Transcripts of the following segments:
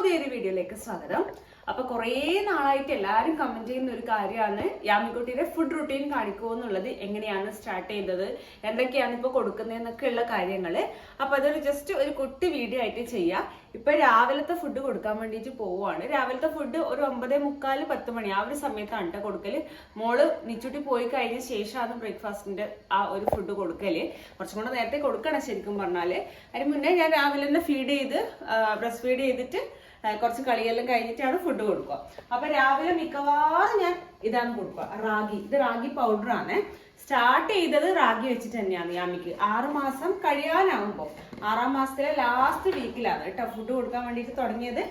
പുതിയൊരു വീഡിയോയിലേക്ക് സ്വാഗതം. അപ്പൊ കുറേ നാളായിട്ട് എല്ലാവരും കമന്റ് ചെയ്യുന്ന ഒരു കാര്യമാണ് യാമിക്കുട്ടിയുടെ ഫുഡ് റുട്ടീൻ കാണിക്കുമോ എന്നുള്ളത്. എങ്ങനെയാണ് സ്റ്റാർട്ട് ചെയ്തത്, എന്തൊക്കെയാണ് ഇപ്പൊ കൊടുക്കുന്നതെന്നൊക്കെ ഉള്ള കാര്യങ്ങള്. അപ്പൊ അതൊരു ജസ്റ്റ് ഒരു കുട്ടി വീഡിയോ ആയിട്ട് ചെയ്യാം. ഇപ്പൊ രാവിലത്തെ ഫുഡ് കൊടുക്കാൻ വേണ്ടിയിട്ട് പോവുകയാണ്. രാവിലത്തെ ഫുഡ് ഒരു 9:45 10 മണി ആ ഒരു സമയത്താണ് കേട്ടോ കൊടുക്കല്. മോള് നിച്ചുട്ടി പോയി കഴിഞ്ഞ ശേഷമാണ് ബ്രേക്ക്ഫാസ്റ്റിന്റെ ആ ഒരു ഫുഡ് കൊടുക്കല്. കുറച്ചും കൂടെ നേരത്തെ കൊടുക്കണം ശരിക്കും പറഞ്ഞാല്. അതിന് മുന്നേ ഞാൻ രാവിലെ തന്നെ ബ്രസ്റ്റ് ഫീഡ് ചെയ്തിട്ട് കുറച്ച് കളിയെല്ലാം കഴിഞ്ഞിട്ടാണ് ഫുഡ് കൊടുക്കുക. അപ്പൊ രാവിലെ മിക്കവാറും ഞാൻ ഇതാണ് കൊടുക്കുക, റാഗി. ഇത് റാഗി പൗഡർ ആണ്. സ്റ്റാർട്ട് ചെയ്തത് റാഗി വെച്ചിട്ട് തന്നെയാണ് യാമിക്ക്. 6 മാസം കഴിയാനാവുമ്പോ 6ാം മാസത്തിലെ ലാസ്റ്റ് വീക്കിലാണ് കേട്ടോ ഫുഡ് കൊടുക്കാൻ വേണ്ടിയിട്ട് തുടങ്ങിയത്.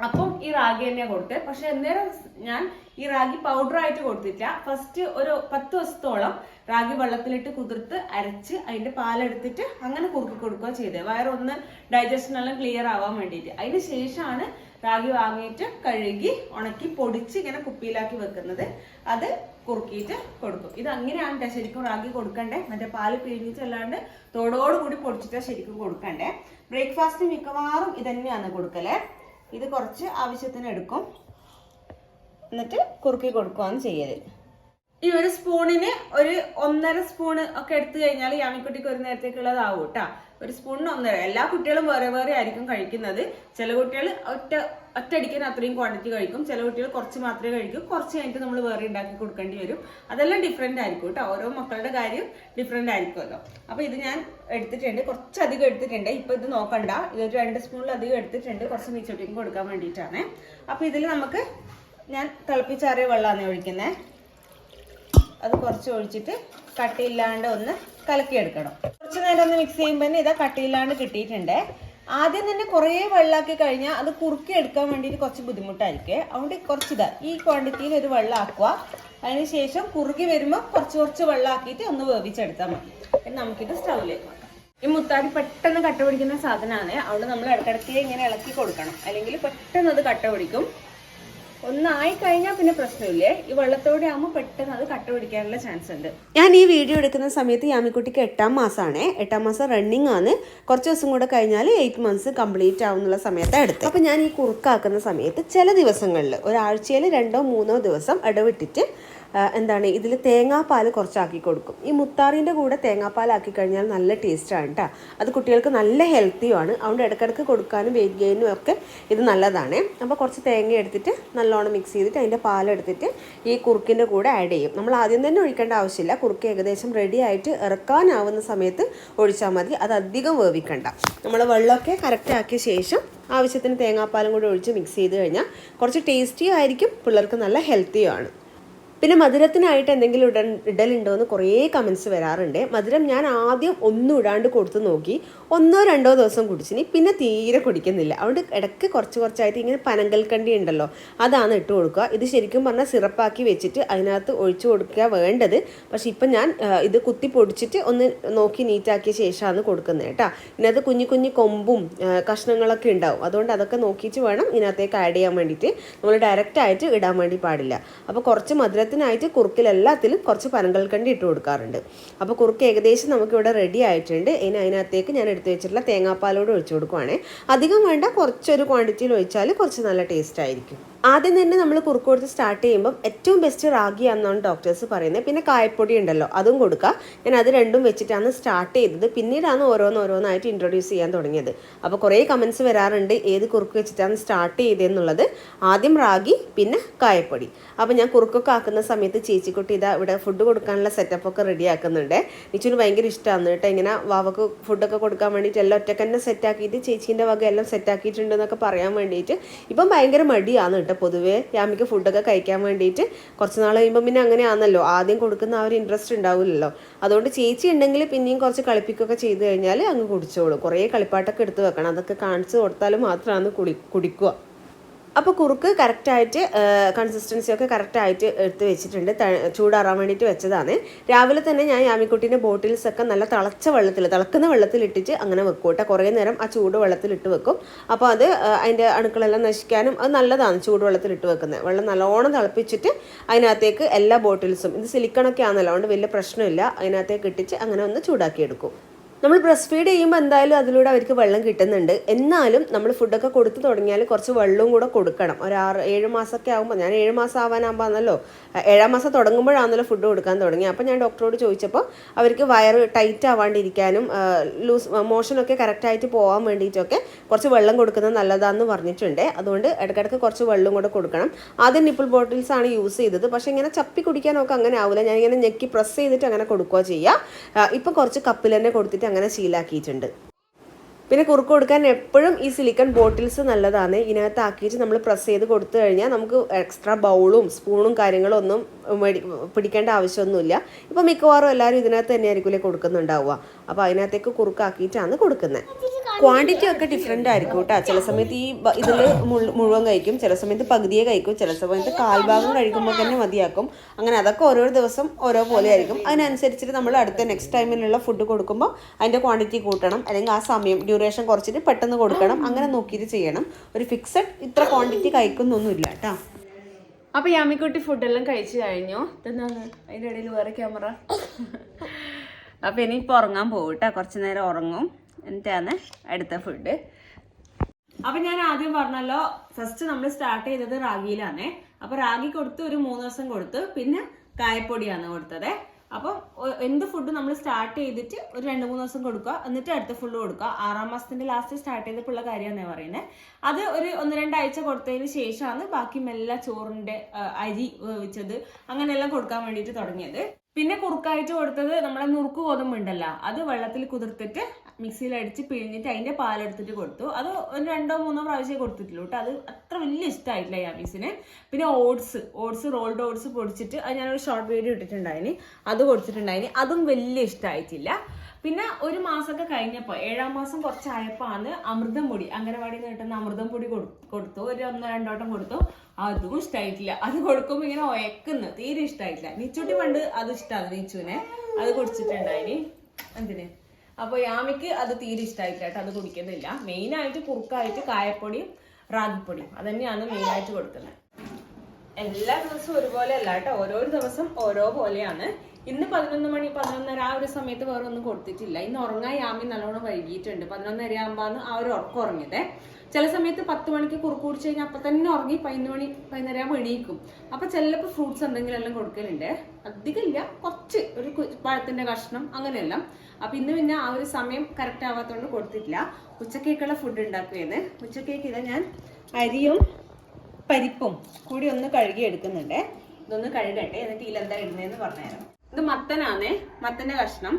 അപ്പം ഈ റാഗി തന്നെയാണ് കൊടുത്തത്. പക്ഷെ അന്നേരം ഞാൻ ഈ റാഗി പൗഡർ ആയിട്ട് കൊടുത്തില്ല. ഫസ്റ്റ് ഒരു 10 ദിവസത്തോളം റാഗി വെള്ളത്തിലിട്ട് കുതിർത്ത് അരച്ച് അതിന്റെ പാലെടുത്തിട്ട് അങ്ങനെ കുറുക്കി കൊടുക്കുക ചെയ്തത്. വയറൊന്ന് ഡൈജഷൻ എല്ലാം ക്ലിയർ ആവാൻ വേണ്ടിയിട്ട്. അതിന് ശേഷമാണ് റാഗി വാങ്ങിയിട്ട് കഴുകി ഉണക്കി പൊടിച്ച് ഇങ്ങനെ കുപ്പിയിലാക്കി വെക്കുന്നത്. അത് കുറുക്കിയിട്ട് കൊടുക്കും. ഇത് അങ്ങനെയാണ് ശരിക്കും റാഗി കൊടുക്കണ്ടേ. മറ്റേ പാല് പിഴിഞ്ഞിട്ട് അല്ലാണ്ട് തോടോടുകൂടി പൊടിച്ചിട്ടാ ശരിക്കും കൊടുക്കണ്ടേ. ബ്രേക്ക്ഫാസ്റ്റ് മിക്കവാറും ഇതന്നെയാണ് കൊടുക്കലേ. ഇത് കുറച്ച് ആവശ്യത്തിന് എടുക്കും, എന്നിട്ട് കുറുക്കി കൊടുക്കുകയാണ് ചെയ്യല്. ഈ ഒരു സ്പൂണിന് ഒരു 1.5 സ്പൂണ് ഒക്കെ എടുത്തു കഴിഞ്ഞാൽ യാമിക്കുട്ടിക്ക് ഒരു നേരത്തേക്കുള്ളതാവും കേട്ടാ. ഒരു സ്പൂണിന് 1.5. എല്ലാ കുട്ടികളും വേറെ വേറെ ആയിരിക്കും കഴിക്കുന്നത്. ചില കുട്ടികൾ ഒറ്റയടിക്കാൻ അത്രയും ക്വാണ്ടിറ്റി കഴിക്കും, ചില കുട്ടികൾ കുറച്ച് മാത്രമേ കഴിക്കും. കുറച്ച് കഴിഞ്ഞിട്ട് നമ്മൾ വേറെ ഉണ്ടാക്കി കൊടുക്കേണ്ടി വരും. അതെല്ലാം ഡിഫറെന്റ് ആയിരിക്കും കേട്ടോ. ഓരോ മക്കളുടെ കാര്യം ഡിഫറെന്റ് ആയിരിക്കുമല്ലോ. അപ്പൊ ഇത് ഞാൻ എടുത്തിട്ടുണ്ട്, കുറച്ചധികം എടുത്തിട്ടുണ്ട്. ഇപ്പൊ ഇത് നോക്കണ്ട, ഇതൊരു 2 സ്പൂണിലധികം എടുത്തിട്ടുണ്ട്. കുറച്ച് മിച്ചോട്ടിക്ക് കൊടുക്കാൻ വേണ്ടിയിട്ടാണ്. അപ്പൊ ഇതിൽ ഞാൻ തിളപ്പിച്ചാറിയ വെള്ളമാണ് ഒഴിക്കുന്നത്. അത് കുറച്ച് ഒഴിച്ചിട്ട് കട്ടിയില്ലാണ്ട് ഒന്ന് കലക്കിയെടുക്കണം. കുറച്ച് നേരം ഒന്ന് മിക്സ് ചെയ്യുമ്പോൾ തന്നെ ഇതാ കട്ടിയില്ലാണ്ട് കിട്ടിയിട്ടുണ്ട്. ആദ്യം തന്നെ കുറേ വെള്ളമാക്കി കഴിഞ്ഞാൽ അത് കുറുക്കി എടുക്കാൻ വേണ്ടിയിട്ട് കുറച്ച് ബുദ്ധിമുട്ടായിരിക്കും. അതുകൊണ്ട് കുറച്ചിതാ ഈ ക്വാണ്ടിറ്റിയിൽ ഒരു വെള്ളം ആക്കുക. അതിനുശേഷം കുറുകി വരുമ്പോൾ കുറച്ച് വെള്ളമാക്കിയിട്ട് ഒന്ന് വേവിച്ചെടുത്താൽ മതി. നമുക്കിത് സ്റ്റൗവിലേക്ക് വെക്കാം. ഈ മുത്താടി പെട്ടെന്ന് കട്ട പിടിക്കുന്ന സാധനമാണ്. അതുകൊണ്ട് നമ്മൾ ഇടയ്ക്കിടയ്ക്ക് ഇങ്ങനെ ഇളക്കി കൊടുക്കണം, അല്ലെങ്കിൽ പെട്ടെന്ന് അത് കട്ട പിടിക്കും. ഒന്നായി കഴിഞ്ഞാൽ പിന്നെ പ്രശ്നമില്ലേ. ഈ വെള്ളത്തോടെ ആകുമ്പോൾ പെട്ടെന്ന് അത് കട്ട പിടിക്കാനുള്ള ചാൻസ് ഉണ്ട്. ഞാൻ ഈ വീഡിയോ എടുക്കുന്ന സമയത്ത് യാമിക്കുട്ടിക്ക് 8ാം മാസമാണ്. 8ാം മാസം റണ്ണിങ് ആണ്. കുറച്ച് ദിവസം കൂടെ കഴിഞ്ഞാൽ 8 മന്ത്സ് കംപ്ലീറ്റ് ആവുന്നുള്ള സമയത്താണ് എടുത്തത്. അപ്പം ഞാൻ ഈ കുറുക്കാക്കുന്ന സമയത്ത് ചില ദിവസങ്ങളിൽ ഒരാഴ്ചയിൽ 2 3 ദിവസം ഇടവിട്ടിട്ട് ഇതിൽ തേങ്ങാപ്പാൽ കുറച്ചാക്കി കൊടുക്കും. ഈ മുത്താറിൻ്റെ കൂടെ തേങ്ങാപ്പാലാക്കി കഴിഞ്ഞാൽ നല്ല ടേസ്റ്റാണ് കേട്ടോ. അത് കുട്ടികൾക്ക് നല്ല ഹെൽത്തിയുമാണ്. അതുകൊണ്ട് ഇടയ്ക്കിടയ്ക്ക് കൊടുക്കാനും വെയിറ്റ് ഗെയിനും ഒക്കെ ഇത് നല്ലതാണ്. അപ്പോൾ കുറച്ച് തേങ്ങ എടുത്തിട്ട് നല്ലോണം മിക്സ് ചെയ്തിട്ട് അതിൻ്റെ പാലെടുത്തിട്ട് ഈ കുറുക്കിൻ്റെ കൂടെ ആഡ് ചെയ്യും. നമ്മൾ ആദ്യം തന്നെ ഒഴിക്കേണ്ട ആവശ്യമില്ല. കുറുക്ക് ഏകദേശം റെഡി ആയിട്ട് ഇറക്കാനാവുന്ന സമയത്ത് ഒഴിച്ചാൽ മതി. അത് അധികം വേവിക്കണ്ട. നമ്മൾ വെള്ളമൊക്കെ കറക്റ്റ് ആക്കിയ ശേഷം ആവശ്യത്തിന് തേങ്ങാപ്പാലും കൂടെ ഒഴിച്ച് മിക്സ് ചെയ്ത് കഴിഞ്ഞാൽ കുറച്ച് ടേസ്റ്റിയും ആയിരിക്കും, പിള്ളേർക്ക് നല്ല ഹെൽത്തിയുമാണ്. പിന്നെ മധുരത്തിനായിട്ട് എന്തെങ്കിലും ഇടലുണ്ടോ എന്ന് കുറേ കമൻസ് വരാറുണ്ട്. മധുരം ഞാൻ ആദ്യം ഒന്നും ഇടാണ്ട് കൊടുത്ത് നോക്കി. 1 2 ദിവസം കുടിച്ചിനി, പിന്നെ തീരെ കുടിക്കുന്നില്ല. അതുകൊണ്ട് ഇടയ്ക്ക് കുറച്ചായിട്ട് ഇങ്ങനെ പനങ്കൽക്കണ്ടി ഉണ്ടല്ലോ, അതാണ് ഇട്ട് കൊടുക്കുക. ഇത് ശരിക്കും പറഞ്ഞാൽ സിറപ്പാക്കി വെച്ചിട്ട് അതിനകത്ത് ഒഴിച്ചു കൊടുക്കുക വേണ്ടത്. പക്ഷെ ഇപ്പം ഞാൻ ഇത് കുത്തി പൊടിച്ചിട്ട് ഒന്ന് നോക്കി നീറ്റാക്കിയ ശേഷമാണ് കൊടുക്കുന്നത് കേട്ടോ. ഇതിനകത്ത് കുഞ്ഞു കൊമ്പും കഷ്ണങ്ങളൊക്കെ ഉണ്ടാവും. അതുകൊണ്ട് അതൊക്കെ നോക്കിയിട്ട് വേണം ഇതിനകത്തേക്ക് ആഡ് ചെയ്യാൻ വേണ്ടിയിട്ട്. നമ്മൾ ഡയറക്റ്റായിട്ട് ഇടാൻ വേണ്ടി പാടില്ല. അപ്പോൾ കുറച്ച് മധുരത്തിനായിട്ട് കുറുക്കിലെല്ലാത്തിലും കുറച്ച് പനങ്കൽക്കണ്ടി ഇട്ട് കൊടുക്കാറുണ്ട്. അപ്പോൾ കുറുക്ക് ഏകദേശം നമുക്കിവിടെ റെഡി ആയിട്ടുണ്ട്. ഇനി അതിനകത്തേക്ക് ഞാൻ എടുത്ത് വെച്ചിട്ടുള്ള തേങ്ങാപ്പാലോട് ഒഴിച്ചു കൊടുക്കുവാണേ. അധികം വേണ്ട, കുറച്ചൊരു ക്വാണ്ടിറ്റിയിൽ ഒഴിച്ചാൽ കുറച്ച് നല്ല ടേസ്റ്റ് ആയിരിക്കും. ആദ്യം തന്നെ നമ്മൾ കുറുക്ക് കൊടുത്ത് സ്റ്റാർട്ട് ചെയ്യുമ്പം ഏറ്റവും ബെസ്റ്റ് റാഗിയാണെന്നാണ് ഡോക്ടേഴ്സ് പറയുന്നത്. പിന്നെ കായപ്പൊടി ഉണ്ടല്ലോ, അതും കൊടുക്കുക. ഞാൻ അത് രണ്ടും വെച്ചിട്ടാണ് സ്റ്റാർട്ട് ചെയ്തത്. പിന്നീടാണ് ഓരോന്നായിട്ട് ഇൻട്രൊഡ്യൂസ് ചെയ്യാൻ തുടങ്ങിയത്. അപ്പോൾ കുറേ കമൻസ് വരാറുണ്ട് ഏത് കുറുക്ക് വെച്ചിട്ടാണ് സ്റ്റാർട്ട് ചെയ്തതെന്നുള്ളത്. ആദ്യം റാഗി, പിന്നെ കായപ്പൊടി. അപ്പോൾ ഞാൻ കുറുക്കൊക്കെ ആക്കുന്ന സമയത്ത് ചേച്ചിക്കുട്ടി ഇതാ ഇവിടെ ഫുഡ് കൊടുക്കാനുള്ള സെറ്റപ്പൊക്കെ റെഡി ആക്കുന്നുണ്ട്. നിച്ചുവിന് ഭയങ്കര ഇഷ്ടമാണ് കേട്ടോ. ഇങ്ങനെ വാവക്ക് ഫുഡൊക്കെ കൊടുക്കാൻ വേണ്ടിയിട്ട് എല്ലാം ഒറ്റക്ക് തന്നെ സെറ്റാക്കിയിട്ട് ചേച്ചീൻ്റെ വക എല്ലാം സെറ്റാക്കിയിട്ടുണ്ടെന്നൊക്കെ പറയാൻ വേണ്ടിയിട്ട്. ഇപ്പം ഭയങ്കര മടിയാണ് കേട്ടോ. പൊതുവേ യാമിക്ക് ഫുഡൊക്കെ കഴിക്കാൻ വേണ്ടിയിട്ട്. കുറച്ച് നാൾ കഴിയുമ്പോൾ പിന്നെ അങ്ങനെയാണല്ലോ, ആദ്യം കൊടുക്കുന്ന ആ ഒരു ഇൻട്രസ്റ്റ് ഉണ്ടാവില്ലല്ലോ. അതുകൊണ്ട് ചേച്ചി ഉണ്ടെങ്കിൽ പിന്നെയും കുറച്ച് കളിപ്പിക്കുകയൊക്കെ ചെയ്ത് കഴിഞ്ഞാൽ അങ്ങ് കുടിച്ചോളൂ. കുറേ കളിപ്പാട്ടൊക്കെ എടുത്ത് വെക്കണം. അതൊക്കെ കാണിച്ച് കൊടുത്താൽ മാത്രമാണ് കുടിക്കുക. അപ്പോൾ കുറുക്ക് കറക്റ്റായിട്ട് കൺസിസ്റ്റൻസിയൊക്കെ കറക്റ്റായിട്ട് എടുത്ത് വെച്ചിട്ടുണ്ട്. ചൂടാറാൻ വേണ്ടിയിട്ട് വെച്ചതാണ്. രാവിലെ തന്നെ ഞാൻ യാമിക്കുട്ടീൻ്റെ ബോട്ടിൽസൊക്കെ നല്ല തിളക്കുന്ന വെള്ളത്തിലിട്ടിട്ട് അങ്ങനെ വെക്കും കേട്ടോ. കുറേ നേരം ആ ചൂട് വെള്ളത്തിലിട്ട് വെക്കും. അപ്പോൾ അത് അതിൻ്റെ അണുക്കളെല്ലാം നശിക്കാനും അത് നല്ലതാണ് ചൂടുവെള്ളത്തിലിട്ട് വെക്കുന്നത്. വെള്ളം നല്ലോണം തിളപ്പിച്ചിട്ട് അതിനകത്തേക്ക് എല്ലാ ബോട്ടിൽസും, ഇത് സിലിക്കണൊക്കെ ആണല്ലോ, അതുകൊണ്ട് വലിയ പ്രശ്നമില്ല, അതിനകത്തേക്ക് ഇട്ടിട്ട് അങ്ങനെ ഒന്ന് ചൂടാക്കിയെടുക്കും. നമ്മൾ ബ്രസ്റ്റ് ഫീഡ് ചെയ്യുമ്പോൾ എന്തായാലും അതിലൂടെ അവർക്ക് വെള്ളം കിട്ടുന്നുണ്ട്. എന്നാലും നമ്മൾ ഫുഡൊക്കെ കൊടുത്തു തുടങ്ങിയാൽ കുറച്ച് വെള്ളവും കൂടെ കൊടുക്കണം. ഒരു 6-7 മാസമൊക്കെ ആകുമ്പോൾ, ഞാൻ 7 മാസം ആവാനാകുമ്പോഴാണല്ലോ, 7-ാം മാസം തുടങ്ങുമ്പോഴാണല്ലോ ഫുഡ് കൊടുക്കാൻ തുടങ്ങി. അപ്പോൾ ഞാൻ ഡോക്ടറോട് ചോദിച്ചപ്പോൾ അവർക്ക് വയറ് ടൈറ്റ് ആവാണ്ടിരിക്കാനും മോഷനൊക്കെ കറക്റ്റായിട്ട് പോകാൻ വേണ്ടിയിട്ടൊക്കെ കുറച്ച് വെള്ളം കൊടുക്കുന്നത് നല്ലതാണെന്ന് പറഞ്ഞിട്ടുണ്ട്. അതുകൊണ്ട് ഇടയ്ക്കിടയ്ക്ക് കുറച്ച് വെള്ളം കൂടെ കൊടുക്കണം. ആദ്യം നിപ്പിൾ ബോട്ടിൽസ് ആണ് യൂസ് ചെയ്തത്. പക്ഷേ ഇങ്ങനെ ചപ്പി കുടിക്കാനൊക്കെ അങ്ങനെ ആവില്ല. ഞാനിങ്ങനെ ഞെക്കി പ്രസ് ചെയ്തിട്ട് അങ്ങനെ കൊടുക്കുക ചെയ്യുക. ഇപ്പം കുറച്ച് കപ്പിൽ തന്നെ കൊടുത്തിട്ട് അങ്ങനെ ശീലാക്കിയിട്ടുണ്ട്. പിന്നെ കുറുക്ക് കൊടുക്കാൻ എപ്പോഴും ഈ സിലിക്കൺ ബോട്ടിൽസ് നല്ലതാണ്. ഇതിനകത്ത് ആക്കിയിട്ട് നമ്മൾ പ്രസ് ചെയ്ത് കൊടുത്തു കഴിഞ്ഞാൽ നമുക്ക് എക്സ്ട്രാ ബൗളും സ്പൂണും കാര്യങ്ങളും ഒന്നും പിടിക്കേണ്ട ആവശ്യമൊന്നുമില്ല. ഇപ്പോൾ മിക്കവാറും എല്ലാവരും ഇതിനകത്ത് തന്നെയായിരിക്കില്ലേ കൊടുക്കുന്നുണ്ടാവുക. അപ്പോൾ അതിനകത്തേക്ക് കുറുക്കാക്കിയിട്ടാണ് കൊടുക്കുന്നത്. ക്വാണ്ടിറ്റി ഒക്കെ ഡിഫറെൻ്റ് ആയിരിക്കും കേട്ടോ. ചില സമയത്ത് ഈ ഇതിൽ മുഴുവൻ കഴിക്കും, ചില സമയത്ത് പകുതിയെ കഴിക്കും, ചില സമയത്ത് കാൽഭാഗം കഴിക്കുമ്പോൾ തന്നെ മതിയാക്കും. അങ്ങനെ അതൊക്കെ ഓരോ ദിവസം ഓരോ പോലെ ആയിരിക്കും. അതിനനുസരിച്ചിട്ട് നമ്മൾ അടുത്ത നെക്സ്റ്റ് ടൈമിലുള്ള ഫുഡ് കൊടുക്കുമ്പോൾ അതിൻ്റെ ക്വാണ്ടിറ്റി കൂട്ടണം, അല്ലെങ്കിൽ ആ സമയം ഡ്യൂറേഷൻ കുറച്ചിട്ട് പെട്ടെന്ന് കൊടുക്കണം. അങ്ങനെ നോക്കിയിട്ട് ചെയ്യണം. ഒരു ഫിക്സഡ് ഇത്ര ക്വാണ്ടിറ്റി കഴിക്കുന്നൊന്നുമില്ല കേട്ടോ. അപ്പോൾ യാമിക്കുട്ടി ഫുഡെല്ലാം കഴിച്ചു കഴിഞ്ഞു. ഇതെന്താണ് അതിൻ്റെ ഇടയിൽ വേറെ ക്യാമറ? അപ്പോൾ ഇനിയിപ്പോൾ ഉറങ്ങാൻ പോകും കേട്ടോ. കുറച്ച് നേരം ഉറങ്ങും, എന്നിട്ടാണ് അടുത്ത ഫുഡ്. അപ്പം ഞാൻ ആദ്യം പറഞ്ഞല്ലോ, ഫസ്റ്റ് നമ്മൾ സ്റ്റാർട്ട് ചെയ്തത് റാഗിയിലാണേ. അപ്പോൾ റാഗി കൊടുത്ത് ഒരു 3 ദിവസം കൊടുത്ത്, പിന്നെ കായപ്പൊടിയാണ് കൊടുത്തത്. അപ്പം എന്ത് ഫുഡ് നമ്മൾ സ്റ്റാർട്ട് ചെയ്തിട്ട് ഒരു 2-3 ദിവസം കൊടുക്കുക, എന്നിട്ട് അടുത്ത ഫുഡ് കൊടുക്കുക. 6-ാം മാസത്തിന്റെ ലാസ്റ്റ് സ്റ്റാർട്ട് ചെയ്തപ്പോൾ ഉള്ള കാര്യമാണ് പറയുന്നത്. അത് ഒരു 1-2 ആഴ്ച കൊടുത്തതിന് ശേഷമാണ് ബാക്കി മെല്ലെ ചോറിന്റെ അരി വേവിച്ചത് അങ്ങനെയെല്ലാം കൊടുക്കാൻ വേണ്ടിയിട്ട് തുടങ്ങിയത്. പിന്നെ കുറുക്കായിട്ട് കൊടുത്തത് നമ്മളെ നുറുക്ക് ഗോതമ്പ് ഉണ്ടല്ലോ, അത് വെള്ളത്തിൽ കുതിർത്തിട്ട് മിക്സിയിൽ അടിച്ച് പിഴിഞ്ഞിട്ട് അതിന്റെ പാലെടുത്തിട്ട് കൊടുത്തു. അത് ഒരു 2-3 പ്രാവശ്യം കൊടുത്തിട്ടുള്ളൂ കേട്ടോ. അത് അത്ര വലിയ ഇഷ്ടമായിട്ടില്ല യാമീസിന്. പിന്നെ ഓട്സ് റോൾഡ് ഓട്സ് പൊടിച്ചിട്ട് അത് ഞാനൊരു ഷോർട്ട് വീഡിയോ ഇട്ടിട്ടുണ്ടായിന്, അത് കൊടുത്തിട്ടുണ്ടായിന്. അതും വലിയ ഇഷ്ടമായിട്ടില്ല. പിന്നെ ഒരു മാസമൊക്കെ കഴിഞ്ഞപ്പോൾ 7-ാം മാസം കുറച്ചായപ്പോൾ ആണ് അമൃതം പൊടി, അംഗനവാടിയിൽ നിന്ന് കിട്ടുന്ന അമൃതം പൊടി കൊടുത്തു. ഒരു 1-2 വട്ടം കൊടുത്തു. അതും ഇഷ്ടമായിട്ടില്ല. അത് കൊടുക്കുമ്പോൾ ഇങ്ങനെ ഒയക്കുന്നു, തീരെ ഇഷ്ടമായിട്ടില്ല. നീച്ചൂട്ടി പണ്ട് അത് ഇഷ്ടമാണ്, നീച്ചുവിനെ അത് കുടിച്ചിട്ടുണ്ടായിന്. എന്തിന്? അപ്പോൾ യാമിക്ക് അത് തീരെ ഇഷ്ടമായിട്ടില്ല കേട്ടോ, അത് കുടിക്കുന്നില്ല. മെയിനായിട്ട് കുറുക്കായിട്ട് കായപ്പൊടിയും റാഗിപ്പൊടിയും അത് തന്നെയാണ് മെയിനായിട്ട് കൊടുക്കുന്നത്. എല്ലാ ദിവസവും ഒരുപോലെ അല്ല കേട്ടോ, ഓരോ ദിവസം ഓരോ പോലെയാണ്. ഇന്ന് 11 മണി 11:30 ആ ഒരു സമയത്ത് വേറെ ഒന്നും കൊടുത്തിട്ടില്ല. ഇന്ന് ഉറങ്ങാൻ യാമി നല്ലോണം വൈകിയിട്ടുണ്ട്. 11:30 ആകുമ്പോഴാണ് ആ ഒരു ഉറക്കം ഉറങ്ങിയത്. ചില സമയത്ത് 10 മണിക്ക് കുറുക്ക് കുടിച്ചു കഴിഞ്ഞാൽ അപ്പം തന്നെ ഉറങ്ങി 11 മണി 11:30 ആകുമ്പോൾ എണീക്കും. അപ്പം ചിലപ്പോൾ ഫ്രൂട്ട്സ് എന്തെങ്കിലും എല്ലാം കൊടുക്കലുണ്ട്. അധികം ഇല്ല, കുറച്ച് ഒരു പഴത്തിന്റെ കഷ്ണം അങ്ങനെയെല്ലാം. അപ്പം ഇന്ന് പിന്നെ ആ ഒരു സമയം കറക്റ്റ് ആവാത്തതുകൊണ്ട് കൊടുത്തിട്ടില്ല. ഉച്ചക്കേക്കുള്ള ഫുഡ് ഉണ്ടാക്കുകയാണ്. ഉച്ചക്കേക്ക് ഇതാ ഞാൻ അരിയും പരിപ്പും കൂടി ഒന്ന് കഴുകി എടുക്കുന്നുണ്ട്. ഇതൊന്ന് കഴുകട്ടെ, എന്നിട്ട് ഇതിലെന്താ ഇടുന്നതെന്ന് പറഞ്ഞുതരാം. ഇത് മത്തനാണേ, മത്തന്റെ കഷ്ണം.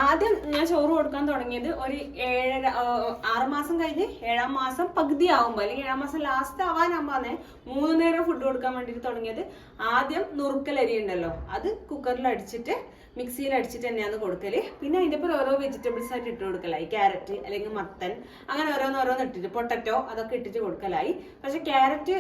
ആദ്യം ഞാൻ ചോറ് കൊടുക്കാൻ തുടങ്ങിയത് ഒരു 6 മാസം കഴിഞ്ഞ് 7-ാം മാസം പകുതി ആവുമ്പോൾ, അല്ലെങ്കിൽ 7-ാം മാസം ലാസ്റ്റ് ആവാനാകുമ്പോഴാണ് 3 നേരം ഫുഡ് കൊടുക്കാൻ വേണ്ടിയിട്ട് തുടങ്ങിയത്. ആദ്യം നുറുക്കലരി ഉണ്ടല്ലോ, അത് കുക്കറിൽ അടിച്ചിട്ട് മിക്സിയിൽ അടിച്ചിട്ട് തന്നെയാണ് കൊടുക്കല്. പിന്നെ അതിൻ്റെ ഒപ്പം ഓരോ വെജിറ്റബിൾസ് ആയിട്ട് ഇട്ട് കൊടുക്കലായി. ക്യാരറ്റ് അല്ലെങ്കിൽ മത്തൻ അങ്ങനെ ഓരോന്നോരോന്ന് ഇട്ടിട്ട്, പൊട്ടറ്റോ അതൊക്കെ ഇട്ടിട്ട് കൊടുക്കലായി. പക്ഷെ ക്യാരറ്റ്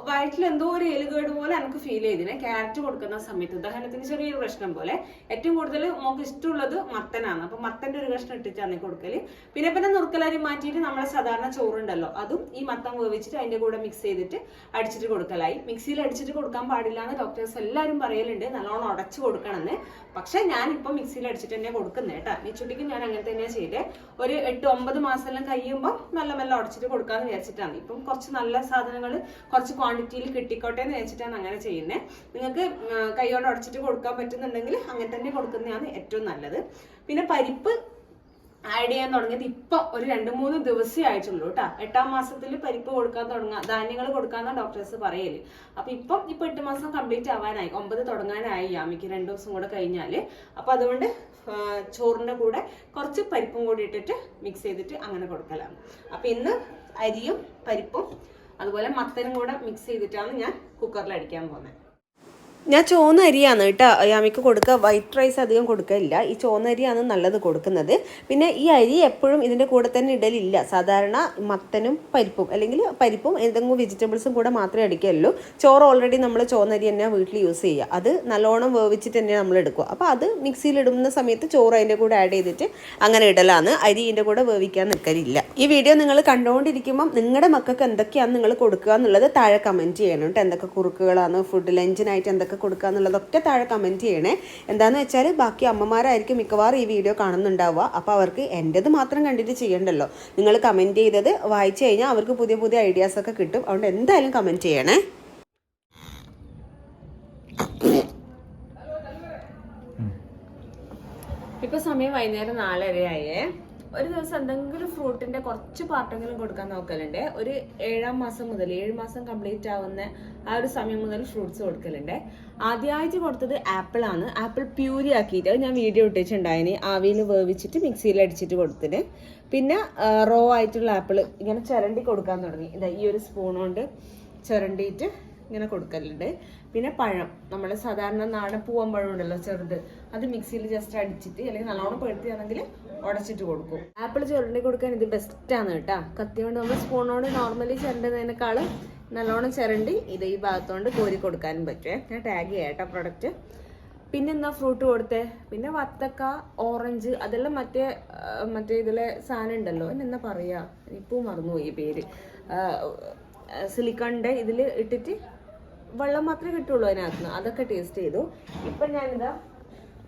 വയറ്റിൽ എന്തോ ഒരു എലുകേട് പോലെ എനിക്ക് ഫീൽ ചെയ്തിനെ ക്യാരറ്റ് കൊടുക്കുന്ന സമയത്ത്. ഉദാഹരണത്തിന് ചെറിയൊരു പ്രശ്നം പോലെ. ഏറ്റവും കൂടുതൽ നമുക്ക് ഇഷ്ടമുള്ളത് മത്തനാണ്. അപ്പൊ മത്തന്റെ ഒരു കഷ്ണം ഇട്ടിട്ടാണ് കൊടുക്കല്. പിന്നെ നുറുക്കലരി മാറ്റിയിട്ട് നമ്മളെ സാധാരണ ചോറുണ്ടല്ലോ, അതും ഈ മത്തൻ വേവിച്ചിട്ട് അതിന്റെ കൂടെ മിക്സ് ചെയ്തിട്ട് അടിച്ചിട്ട് കൊടുക്കലായി. മിക്സിയിൽ അടിച്ചിട്ട് കൊടുക്കാൻ പാടില്ല എന്ന് ഡോക്ടേഴ്സ് എല്ലാവരും പറയലുണ്ട്, നല്ലോണം ഉടച്ചു കൊടുക്കണമെന്ന്. പക്ഷെ ഞാൻ ഇപ്പൊ മിക്സിയിൽ അടിച്ചിട്ട് തന്നെ കൊടുക്കുന്നത് കേട്ടോ. നീച്ചുട്ടിക്ക് ഞാൻ അങ്ങനെ തന്നെയാണ് ചെയ്തത്. ഒരു 8-9 മാസം എല്ലാം കഴിയുമ്പോൾ മെല്ലെ മെല്ലെ ഉടച്ചിട്ട് കൊടുക്കാന്ന് വിചാരിച്ചിട്ടാണ്. ഇപ്പം കുറച്ച് നല്ല സാധനങ്ങൾ കുറച്ച് ക്വാണ്ടിറ്റിയിൽ കിട്ടിക്കോട്ടെ എന്ന് വെച്ചിട്ടാണ് അങ്ങനെ ചെയ്യുന്നത്. നിങ്ങൾക്ക് കൈയോടെ ഉടച്ചിട്ട് കൊടുക്കാൻ പറ്റുന്നുണ്ടെങ്കിൽ അങ്ങനെ തന്നെ കൊടുക്കുന്നതാണ് ഏറ്റവും നല്ലത്. പിന്നെ പരിപ്പ് ആഡ് ചെയ്യാൻ തുടങ്ങിയത് ഇപ്പൊ ഒരു 2-3 ദിവസമേ ആയിട്ടുള്ളൂ കേട്ടോ. 8-ാം മാസത്തിൽ പരിപ്പ് കൊടുക്കാൻ തുടങ്ങാം, ധാന്യങ്ങൾ കൊടുക്കാന്നാണ് ഡോക്ടേഴ്സ് പറയല്. ഇപ്പൊ 8 മാസം കംപ്ലീറ്റ് ആവാനായി, 9 തുടങ്ങാനായി യാമിക്ക് 2 ദിവസം കൂടെ കഴിഞ്ഞാല്. അപ്പൊ അതുകൊണ്ട് ചോറിന്റെ കൂടെ കുറച്ച് പരിപ്പും കൂടി ഇട്ടിട്ട് മിക്സ് ചെയ്തിട്ട് അങ്ങനെ കൊടുക്കലാണ്. അപ്പൊ ഇന്ന് അരിയും പരിപ്പും അതുപോലെ മത്തനും കൂടെ മിക്സ് ചെയ്തിട്ടാണ് ഞാൻ കുക്കറിൽ അടിക്കാൻ പോകുന്നത്. ഞാൻ ചുവന്ന അരിയാണ് കേട്ടോ യാമിക്ക് കൊടുക്കുക. വൈറ്റ് റൈസ് അധികം കൊടുക്കില്ല, ഈ ചുവന്ന അരിയാണ് നല്ലത് കൊടുക്കുന്നത്. പിന്നെ ഈ അരി എപ്പോഴും ഇതിൻ്റെ കൂടെ തന്നെ ഇടലില്ല. സാധാരണ മത്തനും പരിപ്പും അല്ലെങ്കിൽ പരിപ്പും എന്തെങ്കിലും വെജിറ്റബിൾസും കൂടെ മാത്രമേ അടിക്കുള്ളൂ. ചോറ് ഓൾറെഡി നമ്മൾ ചുവന്ന അരി തന്നെ വീട്ടിൽ യൂസ് ചെയ്യുക. അത് നല്ലോണം വേവിച്ചിട്ട് തന്നെ നമ്മൾ എടുക്കുക. അപ്പോൾ അത് മിക്സിയിൽ ഇടുന്ന സമയത്ത് ചോറ് അതിൻ്റെ കൂടെ ആഡ് ചെയ്തിട്ട് അങ്ങനെ ഇടലാണ്. അരി ഇതിൻ്റെ കൂടെ വേവിക്കാൻ നിൽക്കലില്ല. ഈ വീഡിയോ നിങ്ങൾ കണ്ടുകൊണ്ടിരിക്കുമ്പം നിങ്ങളുടെ മക്കൾക്ക് എന്തൊക്കെയാണ് നിങ്ങൾ കൊടുക്കുക എന്നുള്ളത് താഴെ കമൻറ്റ് ചെയ്യണം കേട്ടോ. എന്തൊക്കെ കുറുക്കുകളാണ്, ഫുഡ് ലഞ്ചിനായിട്ട് എന്തൊക്കെ ആർക്ക് കൊടുക്കുക എന്നുള്ളതൊക്കെ താഴെ കമൻറ്റ് ചെയ്യണേ. എന്താണെന്ന് വെച്ചാൽ ബാക്കി അമ്മമാരായിരിക്കും മിക്കവാറും ഈ വീഡിയോ കാണുന്നുണ്ടാവുക. അപ്പോൾ അവർക്ക് എൻ്റെത് മാത്രം കണ്ടിട്ട് ചെയ്യണ്ടല്ലോ. നിങ്ങൾ കമൻറ്റ് ചെയ്തത് വായിച്ചു കഴിഞ്ഞാൽ അവർക്ക് പുതിയ പുതിയ ഐഡിയാസൊക്കെ കിട്ടും. അതുകൊണ്ട് എന്തായാലും കമൻറ്റ് ചെയ്യണേ. ഇപ്പൊ സമയം വൈകുന്നേരം 4:30 ഒരു ദിവസം എന്തെങ്കിലും ഫ്രൂട്ടിന്റെ കുറച്ച് പാർട്ടെങ്കിലും കൊടുക്കാൻ നോക്കലുണ്ട്. ഒരു 7 മാസം കംപ്ലീറ്റ് ആവുന്ന ആ ഒരു സമയം മുതൽ ഫ്രൂട്ട്സ് കൊടുക്കലുണ്ട്. ആദ്യമായിട്ട് കൊടുത്തത് ആപ്പിൾ ആണ്. ആപ്പിൾ പ്യൂരി ആക്കിയിട്ട് ഞാൻ വീഡിയോ ഇട്ടിട്ടുണ്ടായിന്. ആവിയിൽ വേവിച്ചിട്ട് മിക്സിയിൽ അടിച്ചിട്ട് കൊടുത്തിട്ട് പിന്നെ റോ ആയിട്ടുള്ള ആപ്പിൾ ഇങ്ങനെ ചിരണ്ടി കൊടുക്കാൻ തുടങ്ങി. ഇതാ ഈ ഒരു സ്പൂൺ കൊണ്ട് ചിരണ്ടിയിട്ട് ഇങ്ങനെ കൊടുക്കലുണ്ട്. പിന്നെ പഴം, നമ്മൾ സാധാരണ നാടൻ പൂവൻ പഴം ഉണ്ടല്ലോ ചെറുത്, അത് മിക്സിയിൽ ജസ്റ്റ് അടിച്ചിട്ട് അല്ലെങ്കിൽ നല്ലോണം പഴുത്തിയാണെങ്കിൽ ഉടച്ചിട്ട് കൊടുക്കും. ആപ്പിൾ ചുരണ്ടി കൊടുക്കാൻ ഇത് ബെസ്റ്റാണ് കേട്ടോ. കത്തി കൊണ്ട് നമ്മൾ സ്പൂണോട് നോർമലി ചിരണ്ടുന്നതിനേക്കാളും നല്ലോണം ചിരണ്ടി ഇത് ഈ ഭാഗത്തോണ്ട് കോരി കൊടുക്കാനും പറ്റുമേ. ഞാൻ ടാഗ് ചെയ്യാം കേട്ടോ പ്രൊഡക്റ്റ്. പിന്നെ എന്താ ഫ്രൂട്ട് കൊടുത്തേ? പിന്നെ വത്തക്ക, ഓറഞ്ച്, അതെല്ലാം മറ്റേ ഇതിലെ സാധനം ഉണ്ടല്ലോ, എന്താ പറയാ, ഇപ്പോൾ മറന്നുപോയി പേര്. സിലിക്കണിന്റെ ഇതിൽ ഇട്ടിട്ട് വെള്ളം മാത്രമേ കിട്ടുള്ളൂ അതിനകത്ത്. അതൊക്കെ ടേസ്റ്റ് ചെയ്തു. ഇപ്പം ഞാനിതാ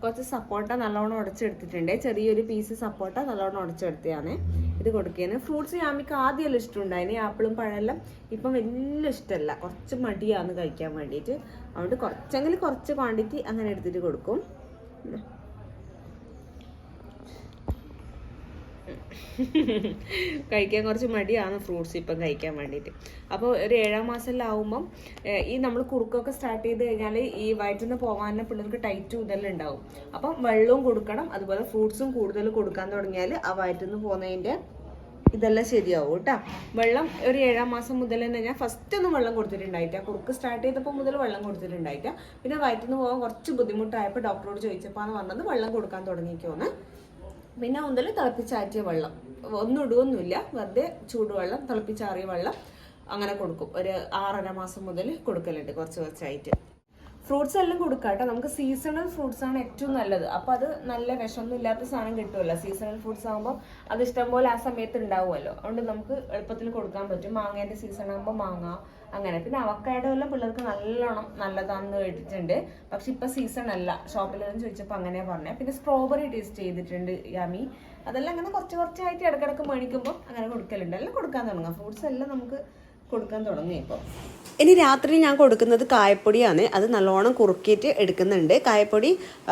കുറച്ച് സപ്പോട്ട നല്ലോണം ഉടച്ചെടുത്തിട്ടുണ്ട്. ചെറിയൊരു പീസ് സപ്പോട്ട നല്ലോണം ഉടച്ചെടുത്തതാണ് ഇത് കൊടുക്കുകയാണ്. ഫ്രൂട്ട്സ് യാമിക്ക് ആദ്യമെല്ലാം ഇഷ്ടമുണ്ടായിന്, ആപ്പിളും പഴമെല്ലാം. ഇപ്പം വലിയ ഇഷ്ടമല്ല, കുറച്ച് മടിയാണ് കഴിക്കാൻ വേണ്ടിയിട്ട്. അതുകൊണ്ട് കുറച്ച് ക്വാണ്ടിറ്റി അങ്ങനെ എടുത്തിട്ട് കൊടുക്കും. കഴിക്കാൻ കുറച്ച് മടിയാണ് ഫ്രൂട്ട്സ് ഇപ്പം കഴിക്കാൻ വേണ്ടിയിട്ട്. അപ്പോൾ ഒരു 7 മാസത്തിലാവുമ്പം ഈ നമ്മൾ കുറുക്കൊക്കെ സ്റ്റാർട്ട് ചെയ്ത് കഴിഞ്ഞാൽ ഈ വയറ്റിൽ പോകാൻ പിള്ളേർക്ക് ടൈറ്റും ഇതെല്ലാം ഉണ്ടാവും. അപ്പം വെള്ളവും കൊടുക്കണം, അതുപോലെ ഫ്രൂട്ട്സും കൂടുതൽ കൊടുക്കാൻ തുടങ്ങിയാൽ ആ വയറ്റിൽ പോകുന്നതിൻ്റെ ഇതെല്ലാം ശരിയാവും കേട്ടോ. വെള്ളം ഒരു 7 മാസം മുതൽ തന്നെ ഞാൻ ഫസ്റ്റ് ഒന്നും വെള്ളം കൊടുത്തിട്ടുണ്ടായിട്ടാ. കുറുക്ക് സ്റ്റാർട്ട് ചെയ്തപ്പോൾ മുതൽ വെള്ളം കൊടുത്തിട്ടുണ്ടായിട്ടാ. പിന്നെ വയറ്റിൽ പോകാൻ കുറച്ച് ബുദ്ധിമുട്ടായപ്പോൾ ഡോക്ടറോട് ചോദിച്ചപ്പോൾ പറഞ്ഞത് വെള്ളം കൊടുക്കാൻ തുടങ്ങിക്കോന്ന്. പിന്നെ മുതൽ തിളപ്പിച്ചാറ്റിയ വെള്ളം, ഒന്നും ഇടുകയൊന്നുമില്ല, വെറുതെ ചൂടുവെള്ളം, തിളപ്പിച്ചാറിയ വെള്ളം അങ്ങനെ കൊടുക്കും. ഒരു 6.5 മാസം മുതൽ കൊടുക്കലുണ്ട് കുറച്ചായിട്ട്. ഫ്രൂട്ട്സ് എല്ലാം കൊടുക്കാം കേട്ടോ. നമുക്ക് സീസണൽ ഫ്രൂട്ട്സ് ആണ് ഏറ്റവും നല്ലത്. അപ്പോൾ അത് നല്ല വിഷമൊന്നും ഇല്ലാത്ത സാധനം കിട്ടുമല്ലോ. സീസണൽ ഫ്രൂട്ട്സ് ആകുമ്പോൾ അത് ഇഷ്ടംപോലെ ആ സമയത്ത് ഉണ്ടാവുമല്ലോ. അതുകൊണ്ട് നമുക്ക് എളുപ്പത്തിൽ കൊടുക്കാൻ പറ്റും. മാങ്ങേൻ്റെ സീസൺ ആകുമ്പോൾ മാങ്ങ, അങ്ങനെ. പിന്നെ അവക്കാഡോ എല്ലാം പിള്ളേർക്ക് നല്ലോണം നല്ലതാണെന്ന് കേട്ടിട്ടുണ്ട്. പക്ഷെ ഇപ്പം സീസൺ അല്ല. ഷോപ്പിലെല്ലാം ചോദിച്ചപ്പോൾ അങ്ങനെ പറഞ്ഞത്. പിന്നെ സ്ട്രോബെറി ടേസ്റ്റ് ചെയ്തിട്ടുണ്ട് യാമി. അതെല്ലാം അങ്ങനെ കുറച്ചായിട്ട് ഇടയ്ക്കിടയ്ക്ക് മേടിക്കുമ്പോൾ അങ്ങനെ കൊടുക്കലുണ്ട്. എല്ലാം കൊടുക്കാൻ തുടങ്ങാം. ഫ്രൂട്ട്സ് എല്ലാം നമുക്ക് കൊടുക്കാൻ തുടങ്ങി ഇപ്പോൾ. ഇനി രാത്രി ഞാൻ കൊടുക്കുന്നത് കായപ്പൊടിയാണ്. അത് നല്ലോണം കുറുക്കിയിട്ട് എടുക്കുന്നുണ്ട്. കായപ്പൊടി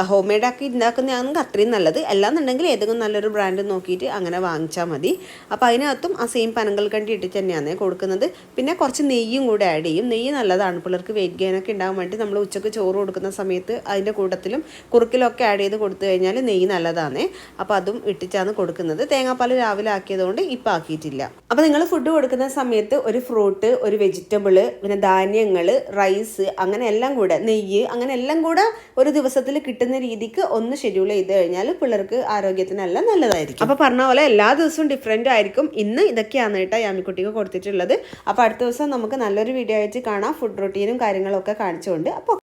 ഹോം മെയ്ഡാക്കി ഉണ്ടാക്കുന്നതാണെങ്കിൽ അത്രയും നല്ലത്. അല്ലാന്നുണ്ടെങ്കിൽ ഏതെങ്കിലും നല്ലൊരു ബ്രാൻഡ് നോക്കിയിട്ട് അങ്ങനെ വാങ്ങിച്ചാൽ മതി. അപ്പോൾ അതിനകത്തും ആ സെയിം പനങ്കൽക്കണ്ടി ഇട്ടിട്ട് തന്നെയാണ് കൊടുക്കുന്നത്. പിന്നെ കുറച്ച് നെയ്യും കൂടെ ആഡ് ചെയ്യും. നെയ്യ് നല്ലതാണ് പിള്ളേർക്ക് വെയിറ്റ് ഗെയിനൊക്കെ ഉണ്ടാകാൻ വേണ്ടി. നമ്മൾ ഉച്ചയ്ക്ക് ചോറ് കൊടുക്കുന്ന സമയത്ത് അതിൻ്റെ കൂട്ടത്തിലും കുറുക്കിലൊക്കെ ആഡ് ചെയ്ത് കൊടുത്തു കഴിഞ്ഞാൽ നെയ്യ് നല്ലതാണ്. അപ്പോൾ അതും ഇട്ടിട്ടാണ് കൊടുക്കുന്നത്. തേങ്ങാപ്പാൽ രാവിലെ ആക്കിയതുകൊണ്ട് ഇപ്പം ആക്കിയിട്ടില്ല. അപ്പോൾ നിങ്ങൾ ഫുഡ് കൊടുക്കുന്ന സമയത്ത് ഒരു ഫ്രൂട്ട്, ഒരു വെജിറ്റബിള്, പിന്നെ ധാന്യങ്ങൾ, റൈസ്, അങ്ങനെ എല്ലാം കൂടെ, നെയ്യ്, അങ്ങനെ എല്ലാം കൂടെ ഒരു ദിവസത്തിൽ കിട്ടുന്ന രീതിക്ക് ഒന്ന് ഷെഡ്യൂൾ ചെയ്ത് കഴിഞ്ഞാൽ പിള്ളേർക്ക് ആരോഗ്യത്തിനെല്ലാം നല്ലതായിരിക്കും. അപ്പോൾ പറഞ്ഞ പോലെ എല്ലാ ദിവസവും ഡിഫറെൻ്റ് ആയിരിക്കും. ഇന്ന് ഇതൊക്കെയാണ് കേട്ടോ യാമിക്കുട്ടിക്ക് കൊടുത്തിട്ടുള്ളത്. അപ്പോൾ അടുത്ത ദിവസം നമുക്ക് നല്ലൊരു വീഡിയോ ആയിട്ട് കാണാം. ഫുഡ് റൊട്ടീനും കാര്യങ്ങളൊക്കെ കാണിച്ചുകൊണ്ട്. അപ്പോൾ